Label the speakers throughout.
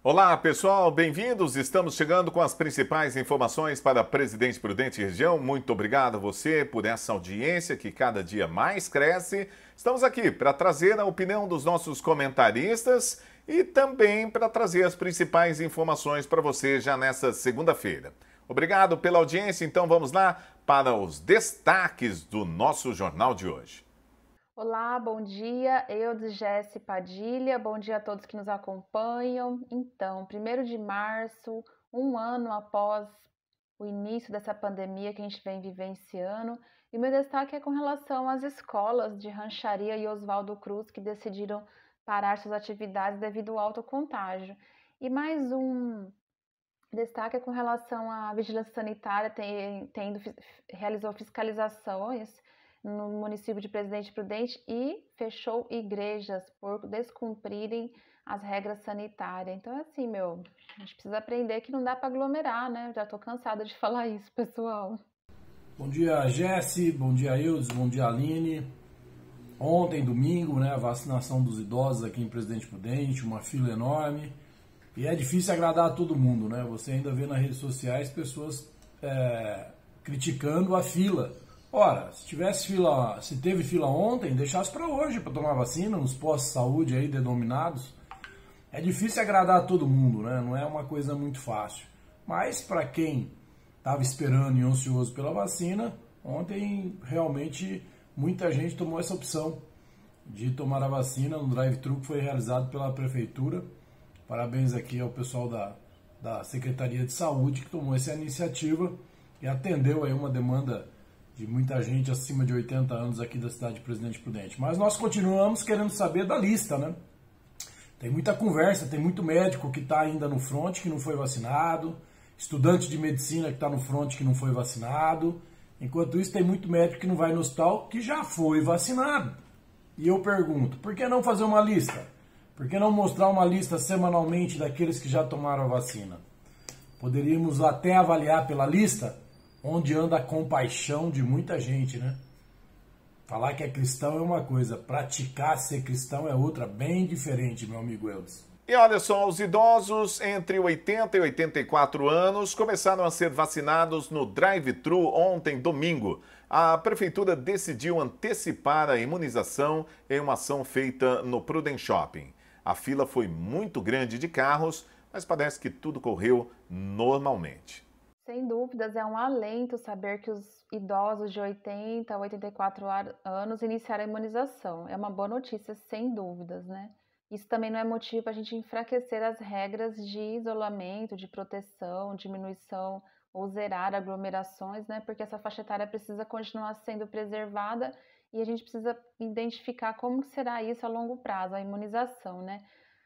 Speaker 1: Olá, pessoal, bem-vindos. Estamos chegando com as principais informações para Presidente Prudente Região. Muito obrigado a você por essa audiência que cada dia mais cresce. Estamos aqui para trazer a opinião dos nossos comentaristas e também para trazer as principais informações para você já nessa segunda-feira. Obrigado pela audiência. Então vamos lá para os destaques do nosso jornal de hoje.
Speaker 2: Olá, bom dia. Eu, Jéssica Padilha. Bom dia a todos que nos acompanham. Então, 1º de março, um ano após o início dessa pandemia que a gente vem vivenciando. E meu destaque é com relação às escolas de Rancharia e Oswaldo Cruz que decidiram parar suas atividades devido ao alto contágio. E mais um destaque é com relação à vigilância sanitária, realizou fiscalizações no município de Presidente Prudente e fechou igrejas por descumprirem as regras sanitárias. Então, é assim, a gente precisa aprender que não dá para aglomerar, né? Já tô cansada de falar isso, pessoal.
Speaker 3: Bom dia, Jesse, bom dia, Eudes, bom dia, Aline. Ontem, domingo, né, a vacinação dos idosos aqui em Presidente Prudente, uma fila enorme. E é difícil agradar a todo mundo, né? Você ainda vê nas redes sociais pessoas criticando a fila. Ora, se teve fila ontem, deixasse para hoje para tomar vacina nos postos de saúde aí denominados. É difícil agradar a todo mundo, né? Não é uma coisa muito fácil. Mas para quem estava esperando e ansioso pela vacina, ontem realmente muita gente tomou essa opção de tomar a vacina no drive-thru que foi realizado pela prefeitura. Parabéns aqui ao pessoal da Secretaria de Saúde que tomou essa iniciativa e atendeu aí uma demanda de muita gente acima de 80 anos aqui da cidade de Presidente Prudente. Mas nós continuamos querendo saber da lista, né? Tem muita conversa, tem muito médico que está ainda no front que não foi vacinado, estudante de medicina que está no front que não foi vacinado. Enquanto isso, tem muito médico que não vai no hospital que já foi vacinado. E eu pergunto, por que não fazer uma lista? Por que não mostrar uma lista semanalmente daqueles que já tomaram a vacina? Poderíamos até avaliar pela lista onde anda a compaixão de muita gente, né? Falar que é cristão é uma coisa, praticar ser cristão é outra, bem diferente, meu amigo Eudes.
Speaker 1: E olha só, os idosos entre 80 e 84 anos começaram a ser vacinados no drive-thru ontem, domingo. A prefeitura decidiu antecipar a imunização em uma ação feita no Prudent Shopping. A fila foi muito grande de carros, mas parece que tudo correu normalmente.
Speaker 2: Sem dúvidas, é um alento saber que os idosos de 80 a 84 anos iniciaram a imunização. É uma boa notícia, sem dúvidas, né? Isso também não é motivo para a gente enfraquecer as regras de isolamento, de proteção, diminuição ou zerar aglomerações, né? Porque essa faixa etária precisa continuar sendo preservada e a gente precisa identificar como será isso a longo prazo, a imunização, né?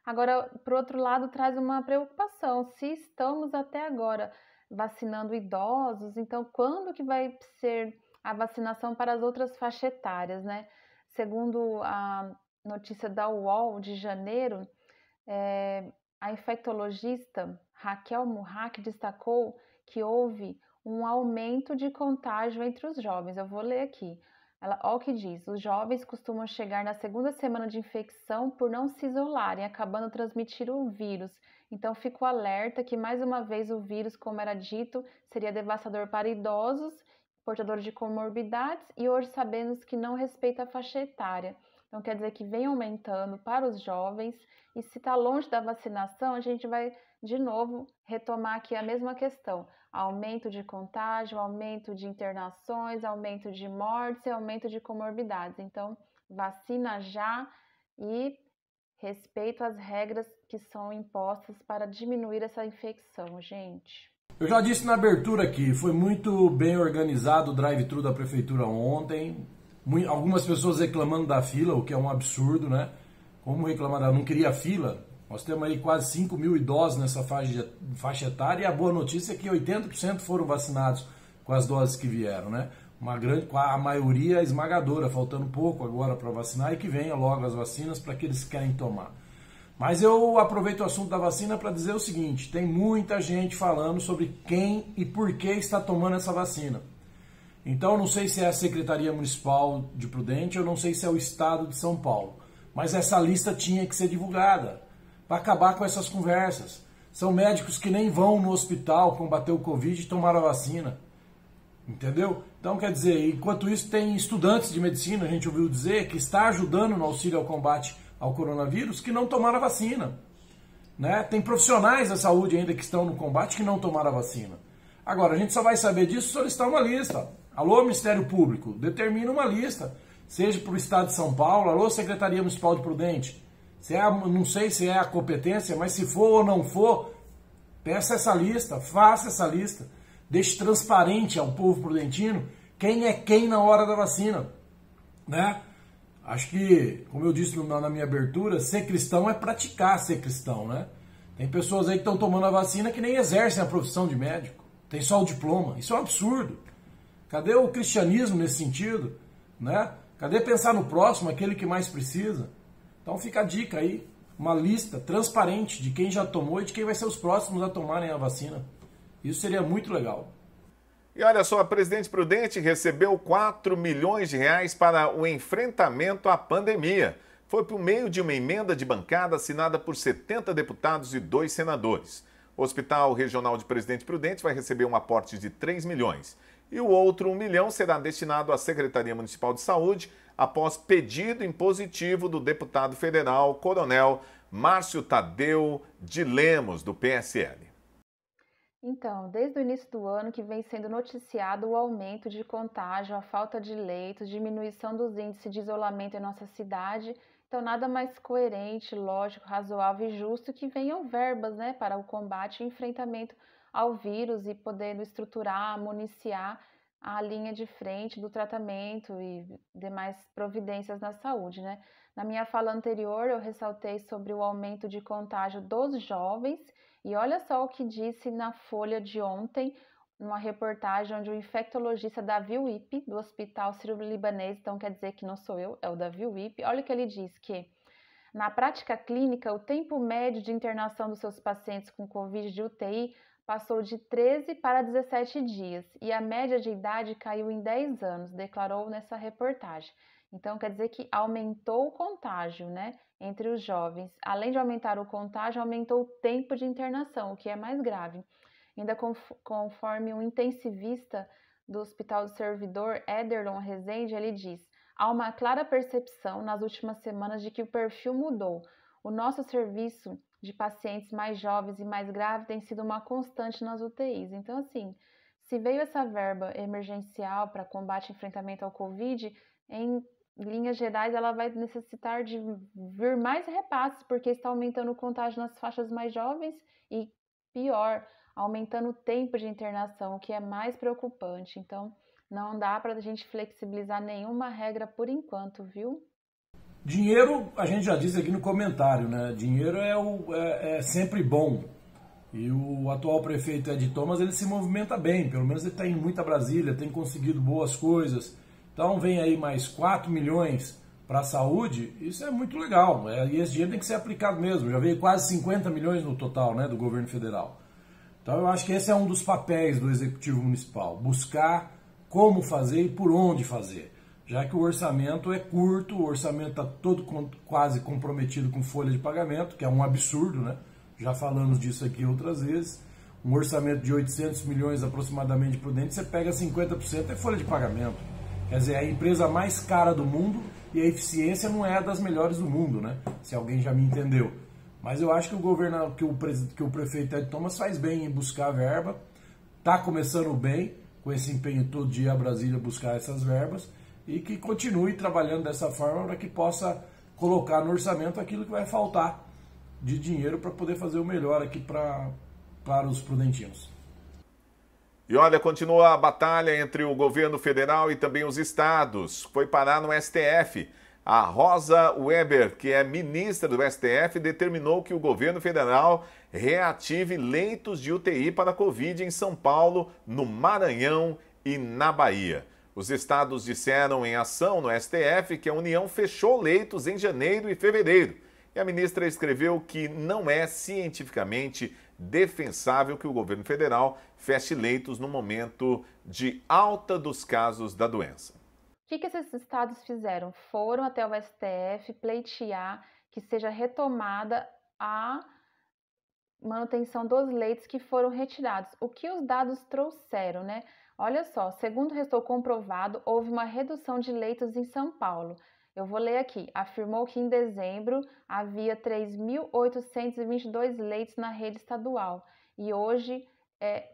Speaker 2: Agora, por outro lado, traz uma preocupação. Se estamos até agora vacinando idosos, então quando que vai ser a vacinação para as outras faixas etárias, né? Segundo a notícia da UOL de janeiro, a infectologista Raquel Murraque destacou que houve um aumento de contágio entre os jovens. Eu vou ler aqui. Olha o que diz: os jovens costumam chegar na segunda semana de infecção por não se isolarem, acabando transmitir o vírus. Então, fico alerta que, mais uma vez, o vírus, como era dito, seria devastador para idosos, portadores de comorbidades, e hoje sabemos que não respeita a faixa etária. Então, quer dizer que vem aumentando para os jovens, e se está longe da vacinação, a gente vai, de novo, retomar aqui a mesma questão. Aumento de contágio, aumento de internações, aumento de mortes e aumento de comorbidades. Então, vacina já e respeito às regras que são impostas para diminuir essa infecção, gente.
Speaker 3: Eu já disse na abertura aqui, foi muito bem organizado o drive-thru da prefeitura ontem. Algumas pessoas reclamando da fila, o que é um absurdo, né? Como reclamar? Não queria fila? Nós temos aí quase 5 mil idosos nessa faixa etária e a boa notícia é que 80% foram vacinados com as doses que vieram, né? A maioria esmagadora, faltando pouco agora para vacinar e que venha logo as vacinas para aqueles que querem tomar. Mas eu aproveito o assunto da vacina para dizer o seguinte, tem muita gente falando sobre quem e por que está tomando essa vacina. Então, não sei se é a Secretaria Municipal de Prudente, eu não sei se é o Estado de São Paulo, mas essa lista tinha que ser divulgada. para acabar com essas conversas. São médicos que nem vão no hospital combater o Covid e tomar a vacina. Entendeu? Então, quer dizer, enquanto isso tem estudantes de medicina, a gente ouviu dizer, que está ajudando no auxílio ao combate ao coronavírus, que não tomaram a vacina. Né? Tem profissionais da saúde ainda que estão no combate que não tomaram a vacina. Agora, a gente só vai saber disso se solicitar uma lista. Alô, Ministério Público, determina uma lista. Seja para o Estado de São Paulo, alô, Secretaria Municipal de Prudente. Não sei se é a competência, mas se for ou não for, peça essa lista, faça essa lista. Deixe transparente ao povo prudentino quem é quem na hora da vacina. Né? Acho que, como eu disse na minha abertura, ser cristão é praticar ser cristão. Né? Tem pessoas aí que estão tomando a vacina que nem exercem a profissão de médico. Tem só o diploma. Isso é um absurdo. Cadê o cristianismo nesse sentido? Né? Cadê pensar no próximo, aquele que mais precisa? Então fica a dica aí, uma lista transparente de quem já tomou e de quem vai ser os próximos a tomarem a vacina. Isso seria muito legal.
Speaker 1: E olha só, a presidente Prudente recebeu 4 milhões de reais para o enfrentamento à pandemia. Foi por meio de uma emenda de bancada assinada por 70 deputados e 2 senadores. O Hospital Regional de Presidente Prudente vai receber um aporte de 3 milhões. E o outro 1 milhão será destinado à Secretaria Municipal de Saúde, após pedido impositivo do deputado federal Coronel Márcio Tadeu de Lemos, do PSL.
Speaker 2: Então, desde o início do ano que vem sendo noticiado o aumento de contágio, a falta de leitos, diminuição dos índices de isolamento em nossa cidade. Então, nada mais coerente, lógico, razoável e justo que venham verbas, né, para o combate e enfrentamento ao vírus e podendo estruturar, municiar a linha de frente do tratamento e demais providências na saúde, né? Na minha fala anterior, eu ressaltei sobre o aumento de contágio dos jovens e olha só o que disse na Folha de ontem, numa reportagem onde o infectologista Davi Wipe, do Hospital Sírio-Libanês, então quer dizer que não sou eu, é o Davi Wipe, olha o que ele diz, que na prática clínica, o tempo médio de internação dos seus pacientes com Covid de UTI passou de 13 para 17 dias e a média de idade caiu em 10 anos, declarou nessa reportagem. Então, quer dizer que aumentou o contágio, né, entre os jovens. Além de aumentar o contágio, aumentou o tempo de internação, o que é mais grave. Ainda conforme um intensivista do Hospital do Servidor, Ederlon Rezende, ele diz: há uma clara percepção nas últimas semanas de que o perfil mudou. O nosso serviço de pacientes mais jovens e mais graves tem sido uma constante nas UTIs. Então, assim, se veio essa verba emergencial para combate e enfrentamento ao Covid, em linhas gerais ela vai necessitar de vir mais repasses, porque está aumentando o contágio nas faixas mais jovens e, pior, aumentando o tempo de internação, o que é mais preocupante. Então, não dá para a gente flexibilizar nenhuma regra por enquanto, viu?
Speaker 3: Dinheiro, a gente já disse aqui no comentário, né? Dinheiro é sempre bom. E o atual prefeito Ed Thomas, ele se movimenta bem. Pelo menos ele está indo muito a Brasília, tem conseguido boas coisas. Então vem aí mais 4 milhões para a saúde. Isso é muito legal. E esse dinheiro tem que ser aplicado mesmo. Já veio quase 50 milhões no total, né, do governo federal. Então eu acho que esse é um dos papéis do Executivo Municipal. Buscar como fazer e por onde fazer. Já que o orçamento é curto, o orçamento está todo quase comprometido com folha de pagamento, que é um absurdo, né? Já falamos disso aqui outras vezes. Um orçamento de 800 milhões aproximadamente de Prudente, você pega 50% é folha de pagamento. Quer dizer, é a empresa mais cara do mundo e a eficiência não é das melhores do mundo, né? Se alguém já me entendeu. Mas eu acho que o prefeito Ed Thomas faz bem em buscar a verba, está começando bem com esse empenho todo de ir a Brasília buscar essas verbas, e que continue trabalhando dessa forma para que possa colocar no orçamento aquilo que vai faltar de dinheiro para poder fazer o melhor aqui para os prudentinos.
Speaker 1: E olha, continua a batalha entre o governo federal e também os estados. Foi parar no STF. A Rosa Weber, que é ministra do STF, determinou que o governo federal reative leitos de UTI para a Covid em São Paulo, no Maranhão e na Bahia. Os estados disseram em ação no STF que a União fechou leitos em janeiro e fevereiro. E a ministra escreveu que não é cientificamente defensável que o governo federal feche leitos no momento de alta dos casos da doença.
Speaker 2: O que esses estados fizeram? Foram até o STF pleitear que seja retomada à manutenção dos leitos que foram retirados. O que os dados trouxeram, né? Olha só, segundo restou comprovado, houve uma redução de leitos em São Paulo. Eu vou ler aqui. Afirmou que em dezembro havia 3.822 leitos na rede estadual e hoje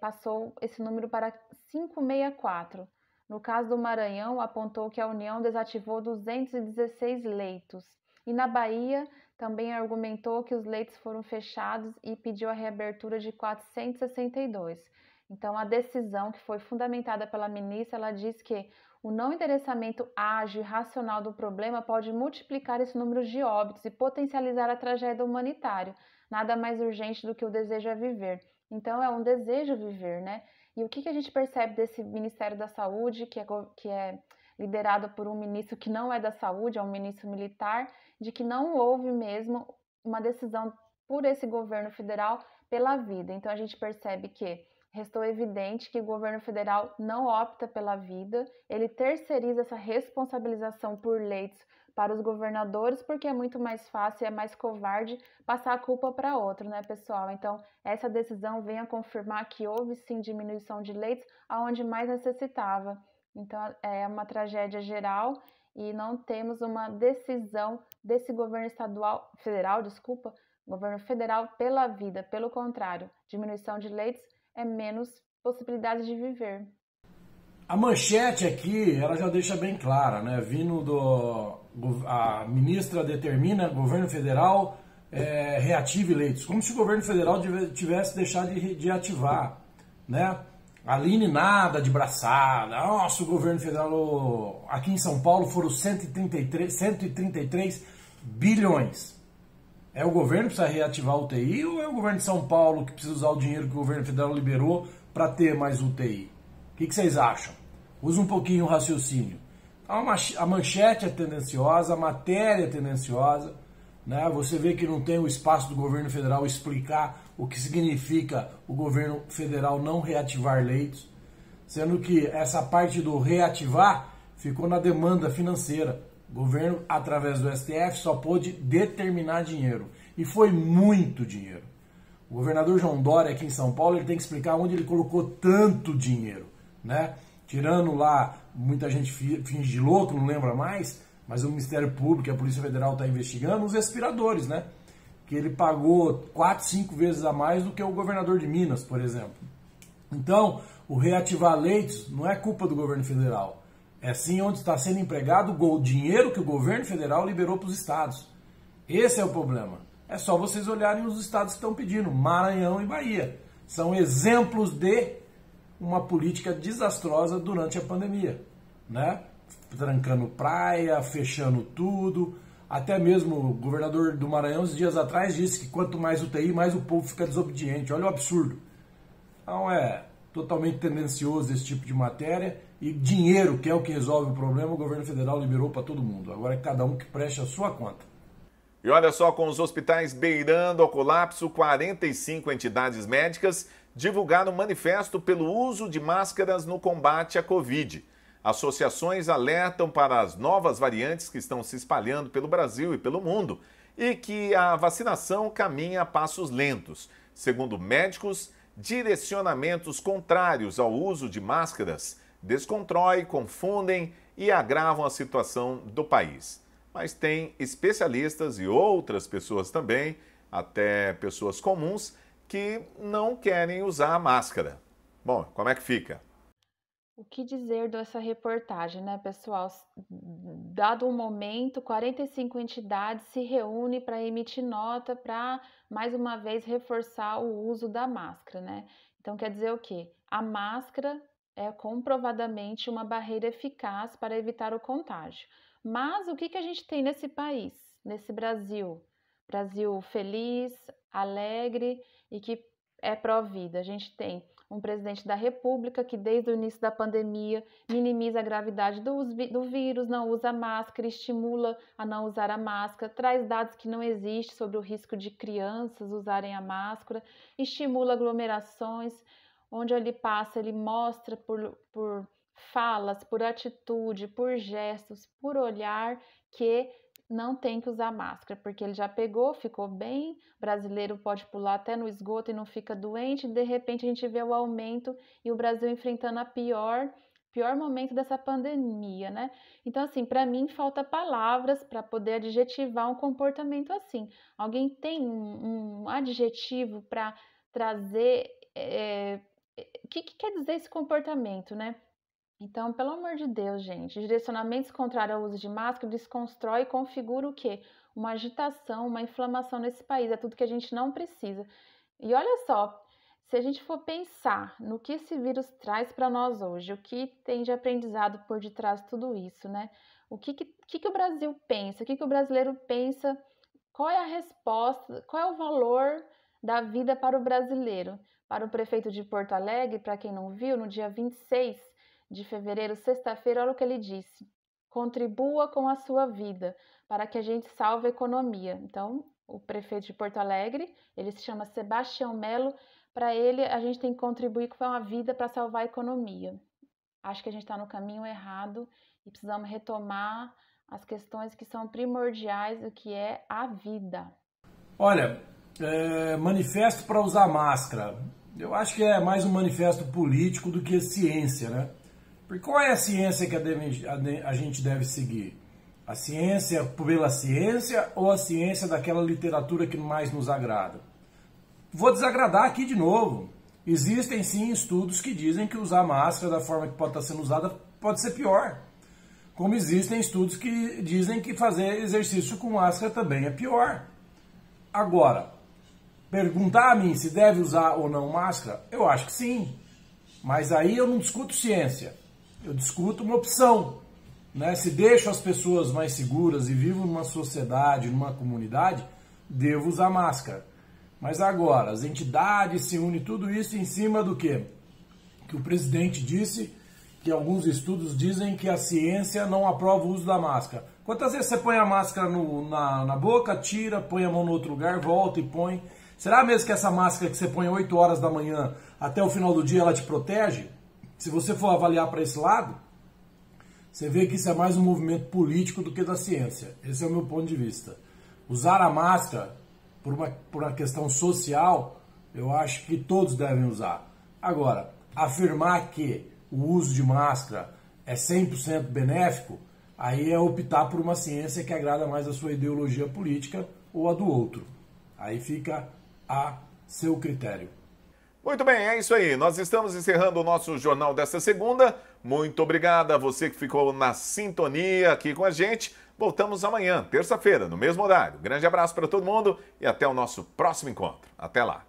Speaker 2: passou esse número para 564. No caso do Maranhão, apontou que a União desativou 216 leitos. E na Bahia, também argumentou que os leitos foram fechados e pediu a reabertura de 462. Então, a decisão que foi fundamentada pela ministra, ela diz que o não endereçamento ágil e racional do problema pode multiplicar esse número de óbitos e potencializar a tragédia humanitária. Nada mais urgente do que o desejo a viver. Então, é um desejo viver, né? E o que a gente percebe desse Ministério da Saúde, que é liderado por um ministro que não é da saúde, é um ministro militar, de que não houve mesmo uma decisão por esse governo federal pela vida. Então, a gente percebe que restou evidente que o governo federal não opta pela vida, ele terceiriza essa responsabilização por leitos para os governadores, porque é muito mais fácil, é mais covarde passar a culpa para outro, né, pessoal? Então, essa decisão vem a confirmar que houve sim diminuição de leitos aonde mais necessitava. Então, é uma tragédia geral e não temos uma decisão desse governo governo federal pela vida. Pelo contrário, diminuição de leitos é menos possibilidades de viver.
Speaker 3: A manchete aqui, ela já deixa bem clara, né? A ministra determina, governo federal reative leitos, como se o governo federal tivesse deixado de ativar, né? A Aline nada de braçada, nossa, o governo federal aqui em São Paulo foram 133 bilhões. É o governo que precisa reativar a UTI ou é o governo de São Paulo que precisa usar o dinheiro que o governo federal liberou para ter mais UTI? O que vocês acham? Usa um pouquinho o raciocínio. A manchete é tendenciosa, a matéria é tendenciosa, né? Você vê que não tem o espaço do governo federal explicar o que significa o governo federal não reativar leitos, sendo que essa parte do reativar ficou na demanda financeira. O governo, através do STF, só pôde determinar dinheiro. E foi muito dinheiro. O governador João Dória, aqui em São Paulo, ele tem que explicar onde ele colocou tanto dinheiro, né? Tirando lá, muita gente finge de louco, não lembra mais, mas o Ministério Público e a Polícia Federal está investigando os respiradores, né? Que ele pagou 4, 5 vezes a mais do que o governador de Minas, por exemplo. Então, o reativar leitos não é culpa do governo federal. É sim onde está sendo empregado o dinheiro que o governo federal liberou para os estados. Esse é o problema. É só vocês olharem os estados que estão pedindo, Maranhão e Bahia. São exemplos de uma política desastrosa durante a pandemia, né? Trancando praia, fechando tudo. Até mesmo o governador do Maranhão, uns dias atrás, disse que quanto mais UTI, mais o povo fica desobediente. Olha o absurdo. Então é totalmente tendencioso esse tipo de matéria. E dinheiro, que é o que resolve o problema, o governo federal liberou para todo mundo. Agora é cada um que preste a sua conta.
Speaker 1: E olha só, com os hospitais beirando ao colapso, 45 entidades médicas divulgaram um manifesto pelo uso de máscaras no combate à Covid. Associações alertam para as novas variantes que estão se espalhando pelo Brasil e pelo mundo e que a vacinação caminha a passos lentos. Segundo médicos, direcionamentos contrários ao uso de máscaras descontroem, confundem e agravam a situação do país. Mas tem especialistas e outras pessoas também, até pessoas comuns, que não querem usar a máscara. Bom, como é que fica?
Speaker 2: O que dizer dessa reportagem, né, pessoal? Dado o momento, 45 entidades se reúnem para emitir nota para, mais uma vez, reforçar o uso da máscara, né? Então, quer dizer o quê? A máscara é comprovadamente uma barreira eficaz para evitar o contágio. Mas o que a gente tem nesse país, nesse Brasil? Brasil feliz, alegre e que é pró-vida. A gente tem um presidente da República que desde o início da pandemia minimiza a gravidade do vírus, não usa máscara, estimula a não usar a máscara, traz dados que não existem sobre o risco de crianças usarem a máscara, estimula aglomerações, onde ele passa, ele mostra por falas, por atitude, por gestos, por olhar, que não tem que usar máscara, porque ele já pegou, ficou bem, brasileiro pode pular até no esgoto e não fica doente, de repente a gente vê o aumento e o Brasil enfrentando a pior momento dessa pandemia, né? Então, assim, para mim falta palavras para poder adjetivar um comportamento assim. Alguém tem um adjetivo para trazer o que quer dizer esse comportamento, né? Então, pelo amor de Deus, gente, direcionamentos contrários ao uso de máscara desconstrói e configura o quê? Uma agitação, uma inflamação nesse país. É tudo que a gente não precisa. E olha só, se a gente for pensar no que esse vírus traz para nós hoje, o que tem de aprendizado por detrás de tudo isso, né? O que o Brasil pensa? O que o brasileiro pensa? Qual é a resposta? Qual é o valor da vida para o brasileiro? Para o prefeito de Porto Alegre, para quem não viu, no dia 26 de fevereiro, sexta-feira, olha o que ele disse: contribua com a sua vida para que a gente salve a economia. Então, o prefeito de Porto Alegre, ele se chama Sebastião Melo, para ele a gente tem que contribuir com a vida para salvar a economia. Acho que a gente está no caminho errado e precisamos retomar as questões que são primordiais do que é a vida.
Speaker 3: Olha, manifesto para usar máscara, eu acho que é mais um manifesto político do que ciência, né? Porque qual é a ciência que a gente deve seguir? A ciência pela ciência ou a ciência daquela literatura que mais nos agrada? Vou desagradar aqui de novo. Existem sim estudos que dizem que usar máscara da forma que pode estar sendo usada pode ser pior. Como existem estudos que dizem que fazer exercício com máscara também é pior. Agora, perguntar a mim se deve usar ou não máscara, eu acho que sim. Mas aí eu não discuto ciência. Eu discuto uma opção, né? Se deixo as pessoas mais seguras e vivo numa sociedade, numa comunidade, devo usar máscara. Mas agora, as entidades se unem tudo isso em cima do quê? Que o presidente disse, que alguns estudos dizem que a ciência não aprova o uso da máscara. Quantas vezes você põe a máscara na boca, tira, põe a mão no outro lugar, volta e põe? Será mesmo que essa máscara que você põe 8 horas da manhã até o final do dia ela te protege? Se você for avaliar para esse lado, você vê que isso é mais um movimento político do que da ciência. Esse é o meu ponto de vista. Usar a máscara por uma questão social, eu acho que todos devem usar. Agora, afirmar que o uso de máscara é 100% benéfico, aí é optar por uma ciência que agrada mais a sua ideologia política ou a do outro. Aí fica a seu critério.
Speaker 1: Muito bem, é isso aí. Nós estamos encerrando o nosso jornal desta segunda. Muito obrigado a você que ficou na sintonia aqui com a gente. Voltamos amanhã, terça-feira, no mesmo horário. Grande abraço para todo mundo e até o nosso próximo encontro. Até lá.